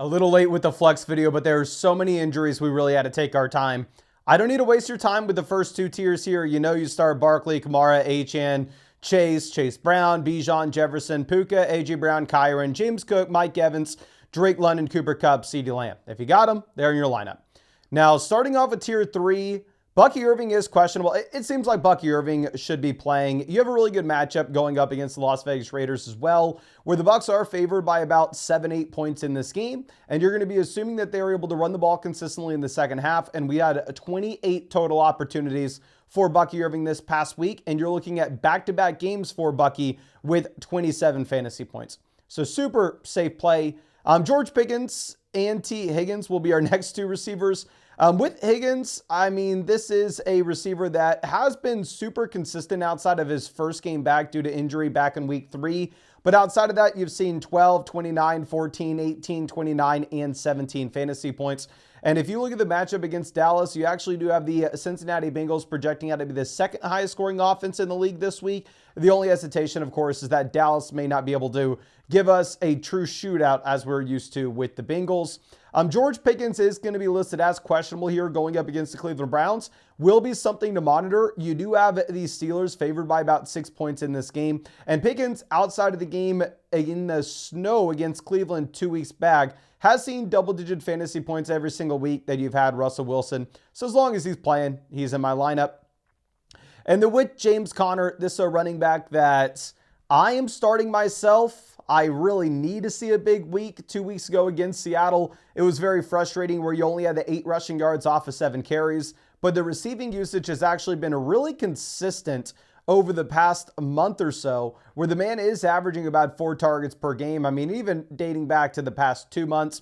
A little late with the flex video, but there are so many injuries we really had to take our time. I don't need to waste your time with the first two tiers here. You know you start Barkley, Kamara, Achane, Chase Brown, Bijan, Jefferson, Puka, AJ Brown, Kyron, James Cook, Mike Evans, Drake London, Cooper Kupp, CeeDee Lamb. If you got them, they're in your lineup. Now, starting off with tier 3, Bucky Irving is questionable. It seems like Bucky Irving should be playing. You have a really good matchup going up against the Las Vegas Raiders as well, where the Bucs are favored by about 7-8 points in this game, and you're going to be assuming that they were able to run the ball consistently in the second half, and we had 28 total opportunities for Bucky Irving this past week, and you're looking at back-to-back games for Bucky with 27 fantasy points. So super safe play. George Pickens and T. Higgins will be our next two receivers. With Higgins, I mean, this is a receiver that has been super consistent outside of his first game back due to injury back in week 3. But outside of that, you've seen 12, 29, 14, 18, 29, and 17 fantasy points. And if you look at the matchup against Dallas, you actually do have the Cincinnati Bengals projecting out to be the second highest scoring offense in the league this week. The only hesitation, of course, is that Dallas may not be able to give us a true shootout as we're used to with the Bengals. George Pickens is going to be listed as questionable here going up against the Cleveland Browns. Will be something to monitor. You do have the Steelers favored by about 6 points in this game. And Pickens, outside of the game in the snow against Cleveland 2 weeks back, has seen double-digit fantasy points every single week that you've had Russell Wilson. So as long as he's playing, he's in my lineup. And then with James Conner, this is a running back that I am starting myself. I really need to see a big week. 2 weeks ago against Seattle, it was very frustrating where you only had the 8 rushing yards off of 7 carries. But the receiving usage has actually been really consistent over the past month or so, where the man is averaging about 4 targets per game. I mean, even dating back to the past 2 months.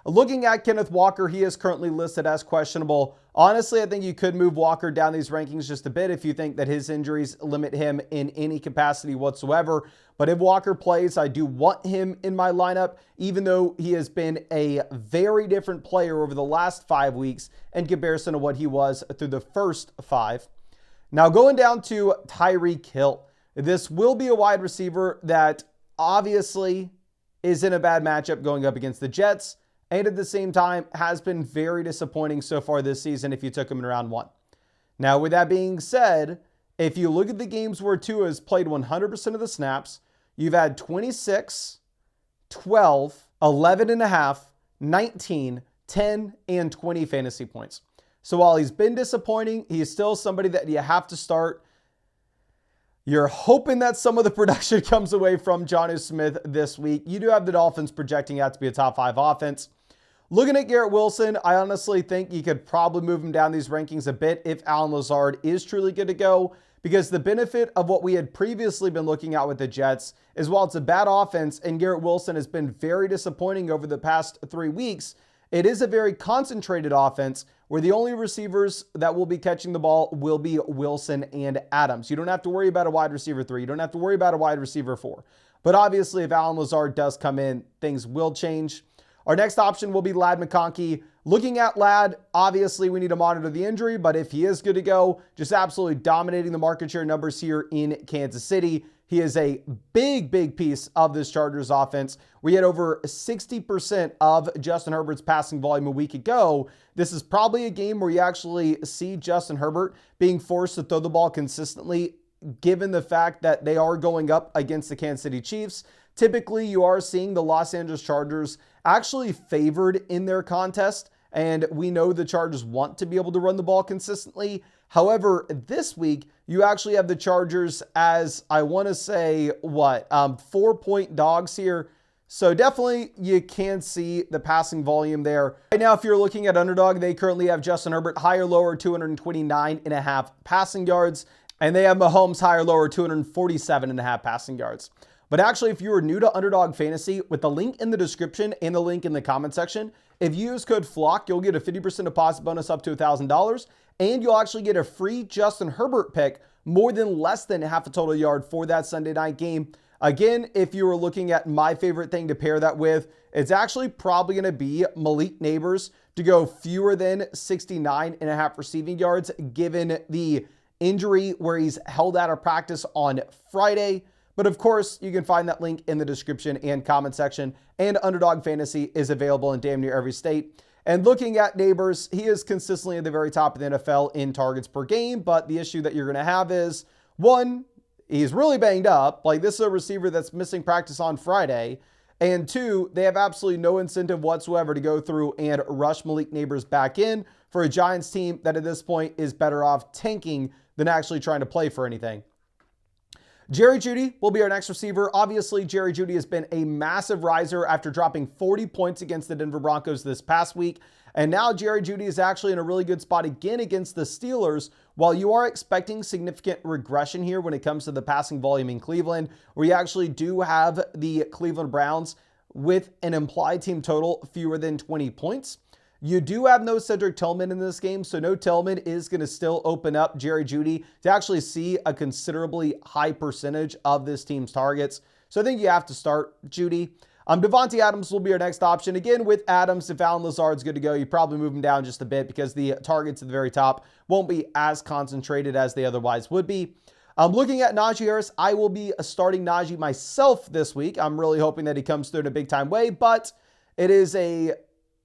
Looking at Kenneth Walker, he is currently listed as questionable. Honestly, I think you could move Walker down these rankings just a bit if you think that his injuries limit him in any capacity whatsoever. But if Walker plays, I do want him in my lineup, even though he has been a very different player over the last 5 weeks in comparison to what he was through the first 5. Now going down to Tyreek Hill. This will be a wide receiver that obviously is in a bad matchup going up against the Jets, and at the same time has been very disappointing so far this season if you took him in round 1. Now, with that being said, if you look at the games where Tua has played 100% of the snaps, you've had 26, 12, 11.5, 19, 10, and 20 fantasy points. So while he's been disappointing, he is still somebody that you have to start. You're hoping that some of the production comes away from Jonnu Smith this week. You do have the Dolphins projecting out to be a top 5 offense. Looking at Garrett Wilson, I honestly think you could probably move him down these rankings a bit if Allen Lazard is truly good to go, because the benefit of what we had previously been looking at with the Jets is while it's a bad offense and Garrett Wilson has been very disappointing over the past 3 weeks, it is a very concentrated offense where the only receivers that will be catching the ball will be Wilson and Adams. You don't have to worry about a wide receiver 3. You don't have to worry about a wide receiver 4. But obviously, if Allen Lazard does come in, things will change. Our next option will be Ladd McConkey. Looking at Ladd, obviously we need to monitor the injury, but if he is good to go, just absolutely dominating the market share numbers here in Kansas City. He is a big piece of this Chargers offense. We had over 60% of Justin Herbert's passing volume a week ago. This is probably a game where you actually see Justin Herbert being forced to throw the ball consistently, given the fact that they are going up against the Kansas City Chiefs. Typically, you are seeing the Los Angeles Chargers actually favored in their contest, and we know the Chargers want to be able to run the ball consistently. However, this week, you actually have the Chargers as, I want to say, 4-point dogs here. So definitely you can see the passing volume there. Right now, if you're looking at Underdog, they currently have Justin Herbert higher, lower, 229.5 passing yards, and they have Mahomes higher, lower, 247.5 passing yards. But actually, if you are new to Underdog Fantasy, with the link in the description and the link in the comment section, if you use code FLOCK, you'll get a 50% deposit bonus up to $1,000, and you'll actually get a free Justin Herbert pick, more than less than half a total yard for that Sunday night game. Again, if you were looking at my favorite thing to pair that with, it's actually probably going to be Malik Neighbors to go fewer than 69.5 receiving yards, given the injury where he's held out of practice on Friday. But of course, you can find that link in the description and comment section. And Underdog Fantasy is available in damn near every state. And looking at Neighbors, he is consistently at the very top of the NFL in targets per game. But the issue that you're going to have is, one, he's really banged up. Like, this is a receiver that's missing practice on Friday. And two, they have absolutely no incentive whatsoever to go through and rush Malik Neighbors back in for a Giants team that at this point is better off tanking than actually trying to play for anything. Jerry Jeudy will be our next receiver. Obviously, Jerry Jeudy has been a massive riser after dropping 40 points against the Denver Broncos this past week. And now Jerry Jeudy is actually in a really good spot again against the Steelers. While you are expecting significant regression here when it comes to the passing volume in Cleveland, where you actually do have the Cleveland Browns with an implied team total fewer than 20 points. You do have no Cedric Tillman in this game, so no Tillman is going to still open up Jerry Jeudy to actually see a considerably high percentage of this team's targets. So I think you have to start Jeudy. Devontae Adams will be our next option. Again, with Adams, if Allen Lazard's good to go, you probably move him down just a bit because the targets at the very top won't be as concentrated as they otherwise would be. Looking at Najee Harris, I will be starting Najee myself this week. I'm really hoping that he comes through in a big-time way, but it is a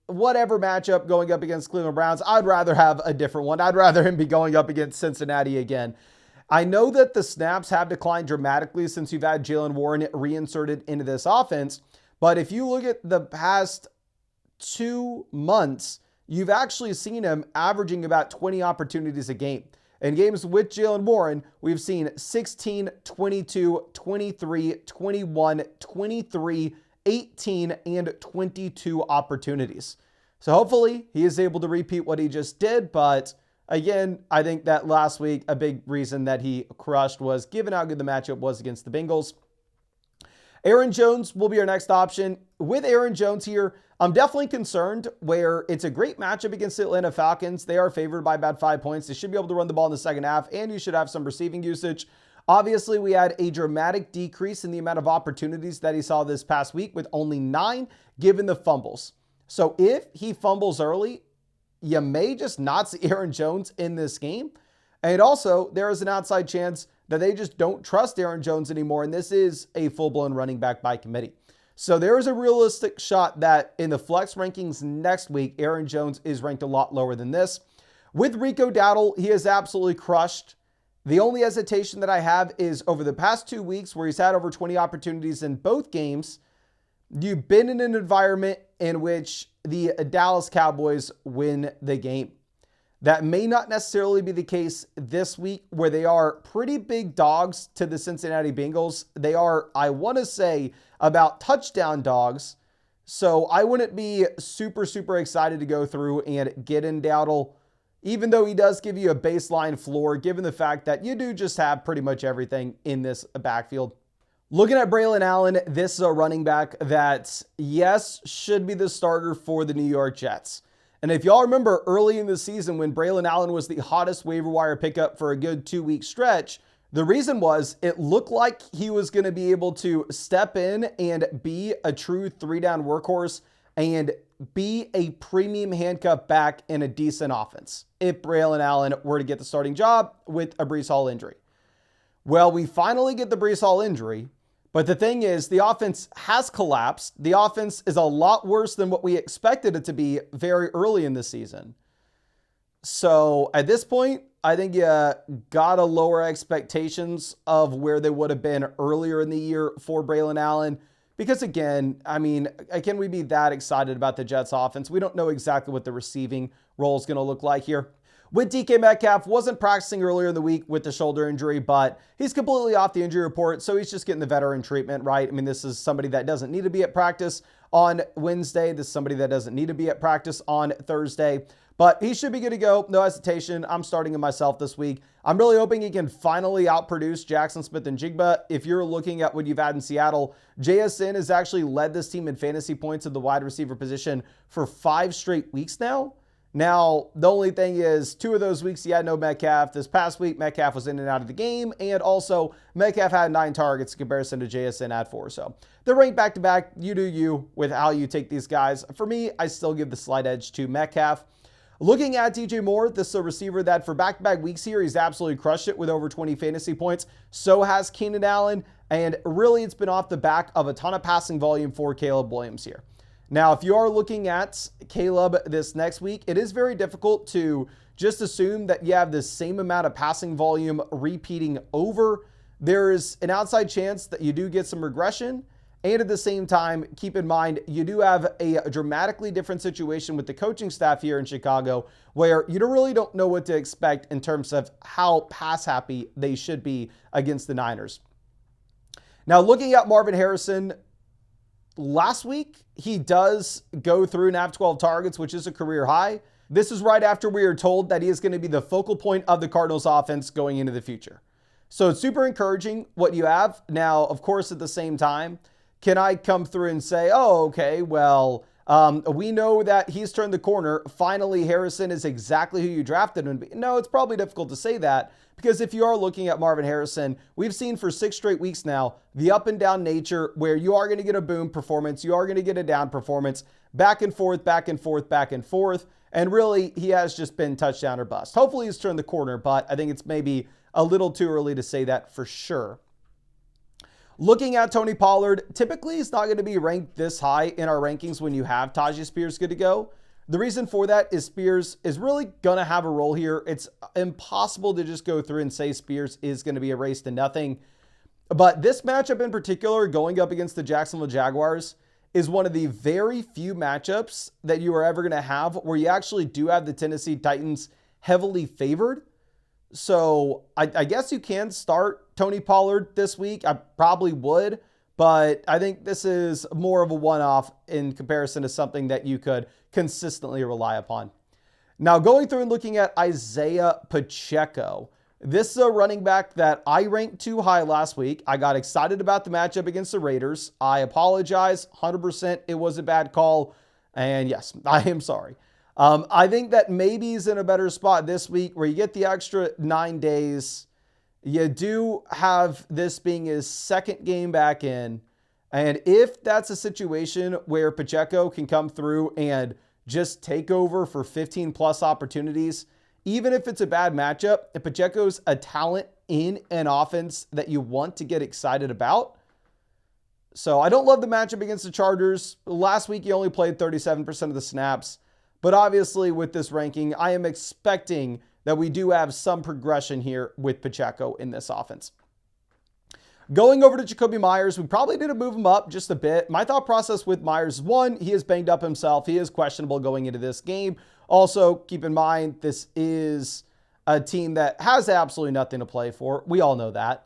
whatever matchup going up against Cleveland Browns. I'd rather have a different one. I'd rather him be going up against Cincinnati again. I know that the snaps have declined dramatically since you've had Jaylen Warren reinserted into this offense, but if you look at the past 2 months, you've actually seen him averaging about 20 opportunities a game. In games with Jaylen Warren, we've seen 16, 22, 23, 21, 23, 18, and 22 opportunities. So hopefully he is able to repeat what he just did. But again, I think that last week, a big reason that he crushed was given how good the matchup was against the Bengals. Aaron Jones will be our next option. With Aaron Jones here, I'm definitely concerned where it's a great matchup against the Atlanta Falcons. They are favored by about 5 points. They should be able to run the ball in the second half, and you should have some receiving usage. Obviously, we had a dramatic decrease in the amount of opportunities that he saw this past week with only 9 given the fumbles. So if he fumbles early, you may just not see Aaron Jones in this game. And also, there is an outside chance that they just don't trust Aaron Jones anymore, and this is a full-blown running back by committee. So there is a realistic shot that in the flex rankings next week, Aaron Jones is ranked a lot lower than this. With Rico Dowdle, he has absolutely crushed. The only hesitation that I have is over the past 2 weeks where he's had over 20 opportunities in both games, you've been in an environment in which the Dallas Cowboys win the game. That may not necessarily be the case this week where they are pretty big dogs to the Cincinnati Bengals. They are, I want to say, about touchdown dogs. So I wouldn't be super excited to go through and get in Dowdle, even though he does give you a baseline floor, given the fact that you do just have pretty much everything in this backfield. Looking at Braylon Allen, this is a running back that, yes, should be the starter for the New York Jets. And if y'all remember early in the season when Braylon Allen was the hottest waiver wire pickup for a good 2-week stretch, the reason was it looked like he was going to be able to step in and be a true 3-down workhorse and be a premium handcuff back in a decent offense if Braylon Allen were to get the starting job with a Breece Hall injury. Well, we finally get the Breece Hall injury, but the thing is the offense has collapsed. The offense is a lot worse than what we expected it to be very early in the season. So at this point, I think you gotta lower expectations of where they would have been earlier in the year for Braylon Allen. Because again, I mean, can we be that excited about the Jets offense? We don't know exactly what the receiving role is going to look like here. With DK Metcalf, wasn't practicing earlier in the week with the shoulder injury, but he's completely off the injury report, so he's just getting the veteran treatment, right? I mean, this is somebody that doesn't need to be at practice on Wednesday. This is somebody that doesn't need to be at practice on Thursday. But he should be good to go. No hesitation. I'm starting him myself this week. I'm really hoping he can finally outproduce Jackson Smith and Jigba. If you're looking at what you've had in Seattle, JSN has actually led this team in fantasy points at the wide receiver position for 5 straight weeks now. Now, the only thing is 2 of those weeks he had no Metcalf. This past week, Metcalf was in and out of the game. And also, Metcalf had 9 targets in comparison to JSN at 4. So they're ranked back-to-back. You do you with how you take these guys. For me, I still give the slight edge to Metcalf. Looking at DJ Moore, this is a receiver that for back-to-back weeks here, he's absolutely crushed it with over 20 fantasy points. So has Keenan Allen. And really, it's been off the back of a ton of passing volume for Caleb Williams here. Now, if you are looking at Caleb this next week, it is very difficult to just assume that you have the same amount of passing volume repeating over. There's an outside chance that you do get some regression. And at the same time, keep in mind, you do have a dramatically different situation with the coaching staff here in Chicago, where you really don't know what to expect in terms of how pass happy they should be against the Niners. Now, looking at Marvin Harrison, last week, he does go through and have 12 targets, which is a career high. This is right after we are told that he is going to be the focal point of the Cardinals offense going into the future. So it's super encouraging what you have. Now, of course, at the same time, can I come through and say, oh, okay, well, we know that he's turned the corner. Finally, Harrison is exactly who you drafted him to be. No, it's probably difficult to say that because if you are looking at Marvin Harrison, we've seen for 6 straight weeks now, the up and down nature where you are going to get a boom performance, you are going to get a down performance, back and forth, back and forth, back and forth. And really, he has just been touchdown or bust. Hopefully he's turned the corner, but I think it's maybe a little too early to say that for sure. Looking at Tony Pollard, typically he's not going to be ranked this high in our rankings when you have Tyjae Spears good to go. The reason for that is Spears is really going to have a role here. It's impossible to just go through and say Spears is going to be a race to nothing. But this matchup in particular, going up against the Jacksonville Jaguars, is one of the very few matchups that you are ever going to have where you actually do have the Tennessee Titans heavily favored. So I guess you can start Tony Pollard this week. I probably would, but I think this is more of a one-off in comparison to something that you could consistently rely upon. Now, going through and looking at Isaiah Pacheco, this is a running back that I ranked too high last week. I got excited about the matchup against the Raiders. I apologize, 100% it was a bad call, and yes, I am sorry. I think that maybe he's in a better spot this week where you get the extra 9 days. You do have this being his second game back in. And if that's a situation where Pacheco can come through and just take over for 15 plus opportunities, even if it's a bad matchup, if Pacheco's a talent in an offense that you want to get excited about. So I don't love the matchup against the Chargers. Last week, he only played 37% of the snaps. But obviously with this ranking, I am expecting that we do have some progression here with Pacheco in this offense. Going over to Jacoby Myers, we probably need to move him up just a bit. My thought process with Myers is, one, he is banged up himself. He is questionable going into this game. Also, keep in mind, this is a team that has absolutely nothing to play for. We all know that.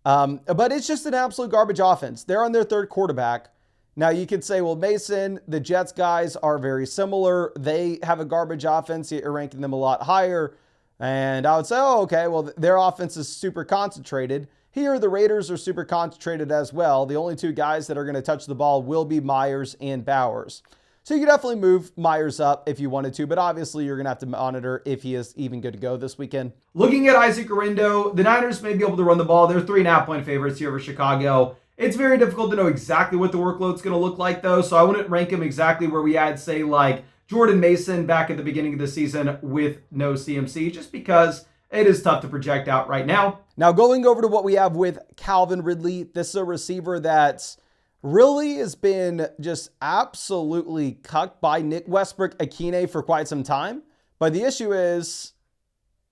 But it's just an absolute garbage offense. They're on their third quarterback. Now, you could say, well, Mason, the Jets guys are very similar. They have a garbage offense. You're ranking them a lot higher. And I would say, oh, okay, well, their offense is super concentrated. Here, the Raiders are super concentrated as well. The only 2 guys that are going to touch the ball will be Myers and Bowers. So you can definitely move Myers up if you wanted to, but obviously you're going to have to monitor if he is even good to go this weekend. Looking at Isaac Orindo, the Niners may be able to run the ball. They're 3.5-point favorites here over Chicago. It's very difficult to know exactly what the workload's going to look like, though, so I wouldn't rank him exactly where we had, say, like Jordan Mason back at the beginning of the season with no CMC, just because it is tough to project out right now. Now, going over to what we have with Calvin Ridley, this is a receiver that's really has been just absolutely cucked by Nick Westbrook-Akine for quite some time. But the issue is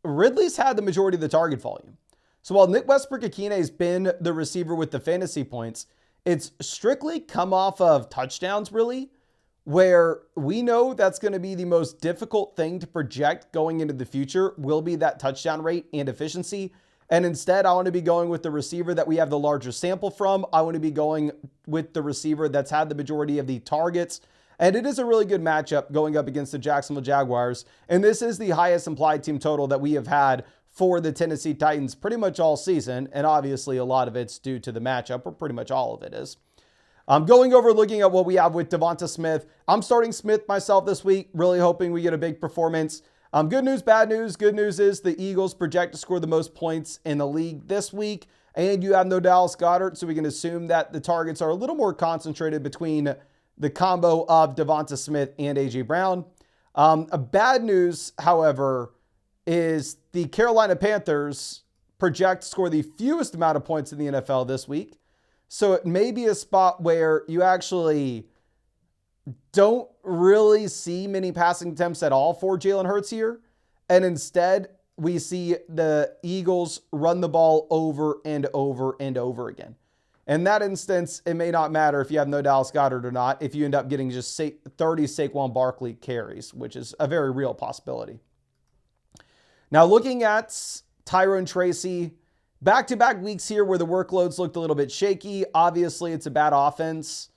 Ridley's had the majority of the target volume. So while Nick Westbrook-Akine has been the receiver with the fantasy points, it's strictly come off of touchdowns, really, where we know that's going to be the most difficult thing to project going into the future will be that touchdown rate and efficiency. And instead, I want to be going with the receiver that we have the larger sample from. I want to be going with the receiver that's had the majority of the targets. And it is a really good matchup going up against the Jacksonville Jaguars. And this is the highest implied team total that we have had for the Tennessee Titans pretty much all season. And obviously a lot of it's due to the matchup, or pretty much all of it is. Going over looking at what we have with Devonta Smith. I'm starting Smith myself this week, really hoping we get a big performance. Good news, bad news. Good news is the Eagles project to score the most points in the league this week. And you have no Dallas Goedert, so we can assume that the targets are a little more concentrated between the combo of Devonta Smith and A.J. Brown. A bad news, however, is the Carolina Panthers project to score the fewest amount of points in the NFL this week. So it may be a spot where you actually don't really see many passing attempts at all for Jalen Hurts here. And instead, we see the Eagles run the ball over and over and over again. In that instance, it may not matter if you have no Dallas Goedert or not, if you end up getting just 30 Saquon Barkley carries, which is a very real possibility. Now, looking at Tyrone Tracy, back-to-back weeks here where the workloads looked a little bit shaky. Obviously, it's a bad offense.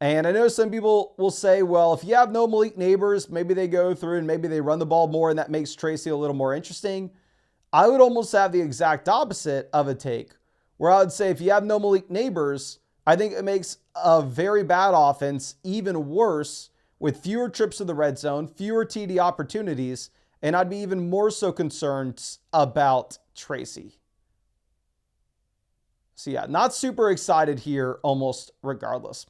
And I know some people will say, well, if you have no Malik Neighbors, maybe they go through and maybe they run the ball more and that makes Tracy a little more interesting. I would almost have the exact opposite of a take, where I would say if you have no Malik Neighbors, I think it makes a very bad offense even worse with fewer trips to the red zone, fewer TD opportunities, and I'd be even more so concerned about Tracy. So yeah, not super excited here almost regardless.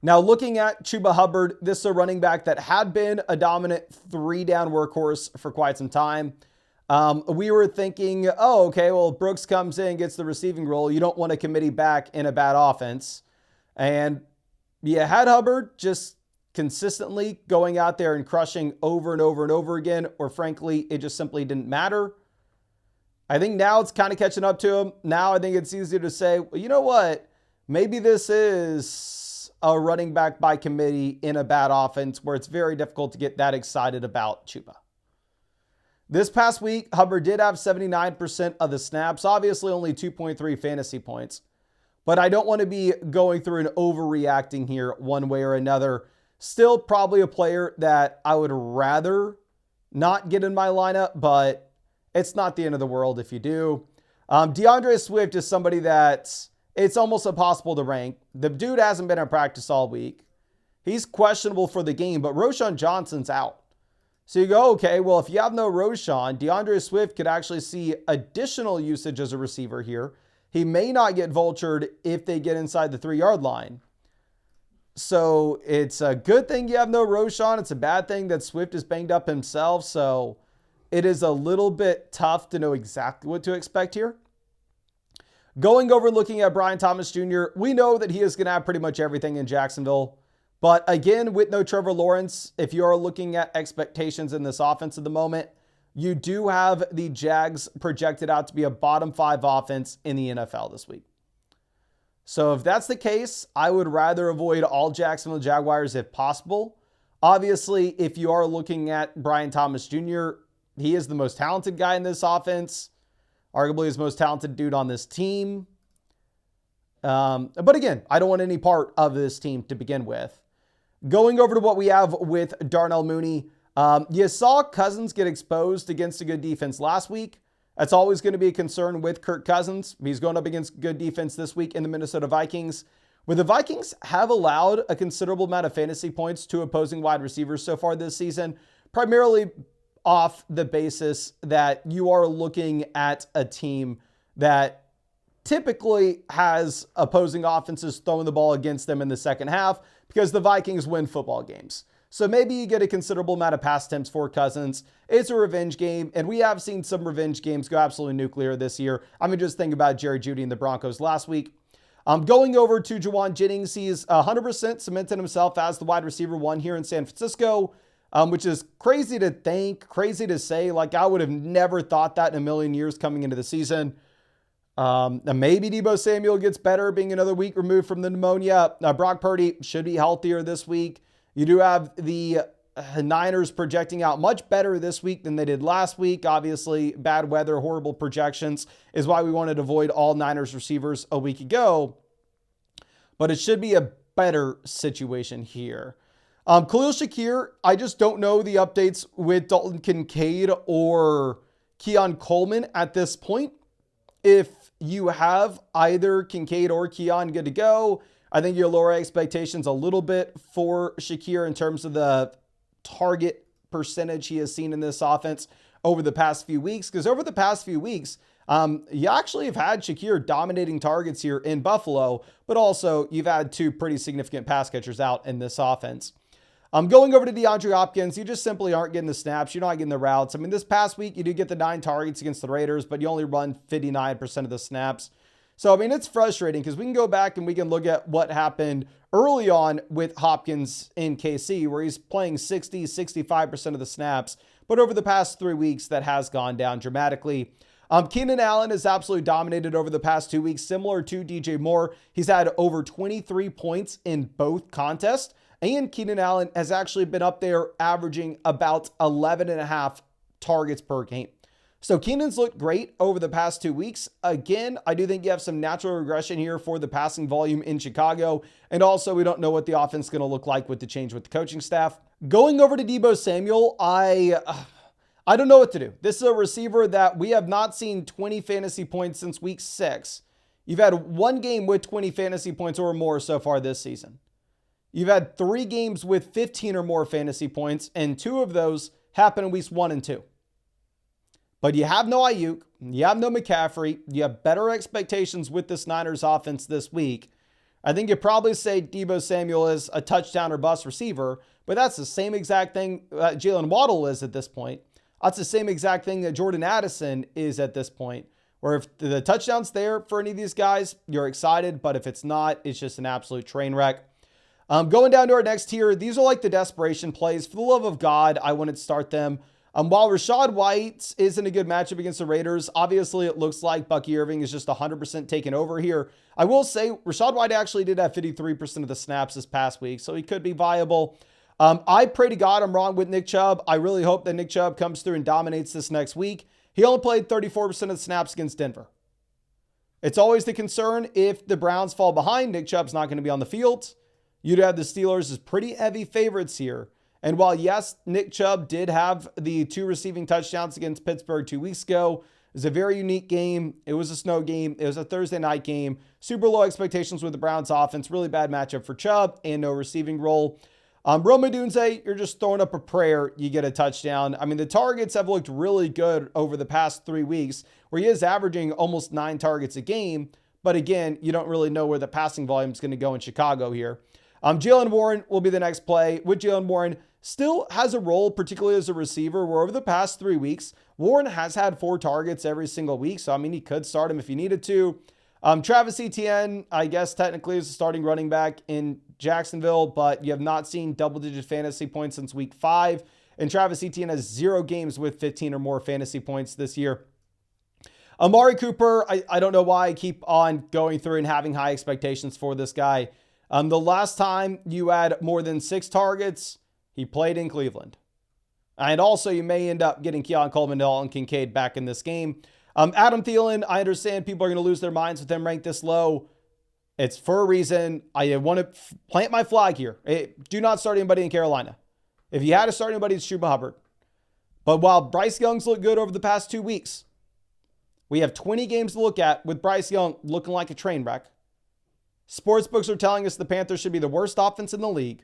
Now looking at Chuba Hubbard, this is a running back that had been a dominant 3-down workhorse for quite some time. We were thinking, oh, okay, well, if Brooks comes in, gets the receiving role, you don't want a committee back in a bad offense. And you had Hubbard just consistently going out there and crushing over and over and over again, or frankly, it just simply didn't matter. I think now it's kind of catching up to him. Now I think it's easier to say, well, you know what? Maybe this is a running back by committee in a bad offense where it's very difficult to get that excited about Chuba. This past week, Hubbard did have 79% of the snaps, obviously only 2.3 fantasy points, but I don't want to be going through and overreacting here one way or another. Still probably a player that I would rather not get in my lineup, but it's not the end of the world if you do. DeAndre Swift is somebody that it's almost impossible to rank. The dude hasn't been in practice all week. He's questionable for the game, but Roschon Johnson's out. So you go, okay, well, if you have no Roschon, DeAndre Swift could actually see additional usage as a receiver here. He may not get vultured if they get inside the 3-yard line. So it's a good thing you have no Roschon. It's a bad thing that Swift is banged up himself. So it is a little bit tough to know exactly what to expect here. Going over looking at Brian Thomas Jr., we know that he is going to have pretty much everything in Jacksonville. But again, with no Trevor Lawrence, if you are looking at expectations in this offense at the moment, you do have the Jags projected out to be a bottom 5 offense in the NFL this week. So if that's the case, I would rather avoid all Jacksonville Jaguars if possible. Obviously, if you are looking at Brian Thomas Jr., he is the most talented guy in this offense, arguably his most talented dude on this team. But again, I don't want any part of this team to begin with. Going over to what we have with Darnell Mooney, you saw Cousins get exposed against a good defense last week. That's always going to be a concern with Kirk Cousins. He's going up against good defense this week in the Minnesota Vikings, where the Vikings have allowed a considerable amount of fantasy points to opposing wide receivers so far this season, primarily off the basis that you are looking at a team that typically has opposing offenses throwing the ball against them in the second half because the Vikings win football games. So maybe you get a considerable amount of pass attempts for Cousins. It's a revenge game, and we have seen some revenge games go absolutely nuclear this year. I mean, just think about Jerry Jeudy and the Broncos last week. Going over to Juwan Jennings, he's 100% cemented himself as the wide receiver 1 here in San Francisco, which is crazy to think, crazy to say. Like, I would have never thought that in a million years coming into the season. Maybe Deebo Samuel gets better being another week removed from the pneumonia. Brock Purdy should be healthier this week. You do have the Niners projecting out much better this week than they did last week. Obviously, bad weather, horrible projections is why we wanted to avoid all Niners receivers a week ago. But it should be a better situation here. Khalil Shakir, I just don't know the updates with Dalton Kincaid or Keon Coleman at this point. If you have either Kincaid or Keon good to go, I think you'll lower expectations a little bit for Shakir in terms of the target percentage he has seen in this offense over the past few weeks. Because over the past few weeks, you actually have had Shakir dominating targets here in Buffalo, but also you've had 2 pretty significant pass catchers out in this offense. Going over to DeAndre Hopkins, you just simply aren't getting the snaps. You're not getting the routes. I mean, this past week, you do get the 9 targets against the Raiders, but you only run 59% of the snaps. So, I mean, it's frustrating because we can go back and we can look at what happened early on with Hopkins in KC, where he's playing 60, 65% of the snaps. But over the past 3 weeks, that has gone down dramatically. Keenan Allen has absolutely dominated over the past 2 weeks, similar to DJ Moore. He's had over 23 points in both contests. And Keenan Allen has actually been up there averaging about 11.5 targets per game. So Keenan's looked great over the past 2 weeks. Again, I do think you have some natural regression here for the passing volume in Chicago. And also, we don't know what the offense is going to look like with the change with the coaching staff. Going over to Deebo Samuel, I don't know what to do. This is a receiver that we have not seen 20 fantasy points since week 6. You've had 1 game with 20 fantasy points or more so far this season. You've had 3 games with 15 or more fantasy points, and 2 of those happen in weeks 1 and 2. But you have no Ayuk, you have no McCaffrey, you have better expectations with this Niners offense this week. I think you'd probably say Deebo Samuel is a touchdown or bust receiver, but that's the same exact thing Jalen Waddle is at this point. That's the same exact thing that Jordan Addison is at this point, where if the touchdown's there for any of these guys, you're excited, but if it's not, it's just an absolute train wreck. Going down to our next tier, these are like the desperation plays. For the love of God, I wouldn't start them. While Rachaad White isn't a good matchup against the Raiders, obviously it looks like Bucky Irving is just 100% taken over here. I will say Rachaad White actually did have 53% of the snaps this past week, so he could be viable. I pray to God I'm wrong with Nick Chubb. I really hope that Nick Chubb comes through and dominates this next week. He only played 34% of the snaps against Denver. It's always the concern if the Browns fall behind, Nick Chubb's not going to be on the field. You'd have the Steelers as pretty heavy favorites here. And while, yes, Nick Chubb did have the 2 receiving touchdowns against Pittsburgh 2 weeks ago, it was a very unique game. It was a snow game. It was a Thursday night game. Super low expectations with the Browns offense. Really bad matchup for Chubb and no receiving role. Rome Odunze, you're just throwing up a prayer you get a touchdown. I mean, the targets have looked really good over the past 3 weeks, where he is averaging almost 9 targets a game. But again, you don't really know where the passing volume is going to go in Chicago here. Jaylen Warren will be the next play. With Jaylen Warren, still has a role, particularly as a receiver, where over the past 3 weeks, Warren has had 4 targets every single week. So, I mean, he could start him if you needed to. Travis Etienne, I guess technically is a starting running back in Jacksonville, but you have not seen double-digit fantasy points since week 5. And Travis Etienne has 0 games with 15 or more fantasy points this year. Amari Cooper, I don't know why I keep on going through and having high expectations for this guy. The last time you had more than 6 targets, he played in Cleveland. And also, you may end up getting Keon Coleman, Dalton Kincaid back in this game. Adam Thielen, I understand people are going to lose their minds with him ranked this low. It's for a reason. I want to plant my flag here. Do not start anybody in Carolina. If you had to start anybody, it's Chuba Hubbard. But while Bryce Young's looked good over the past 2 weeks, we have 20 games to look at with Bryce Young looking like a train wreck. Sportsbooks are telling us the Panthers should be the worst offense in the league.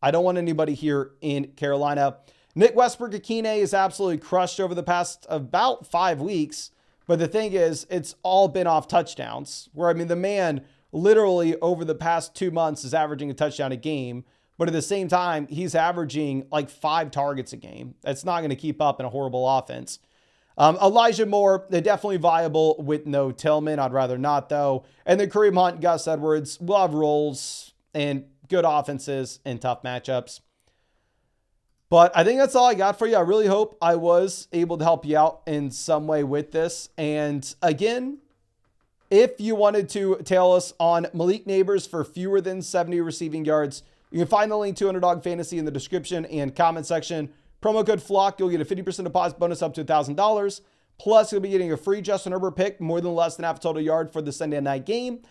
I don't want anybody here in Carolina. Nick Westbrook-Akine is absolutely crushed over the past about 5 weeks. But the thing is, it's all been off touchdowns. Where, I mean, the man literally over the past 2 months is averaging a touchdown a game. But at the same time, he's averaging like 5 targets a game. That's not going to keep up in a horrible offense. Elijah Moore, they're definitely viable with no Tillman. I'd rather not, though. And then Kareem Hunt, Gus Edwards will have roles and good offenses in tough matchups. But I think that's all I got for you. I really hope I was able to help you out in some way with this. And again, if you wanted to tail us on Malik Neighbors for fewer than 70 receiving yards, you can find the link to Underdog Fantasy in the description and comment section. Promo code FLOCK, you'll get a 50% deposit bonus up to $1,000. Plus, you'll be getting a free Justin Herbert pick, more than less than half a total yard for the Sunday night game.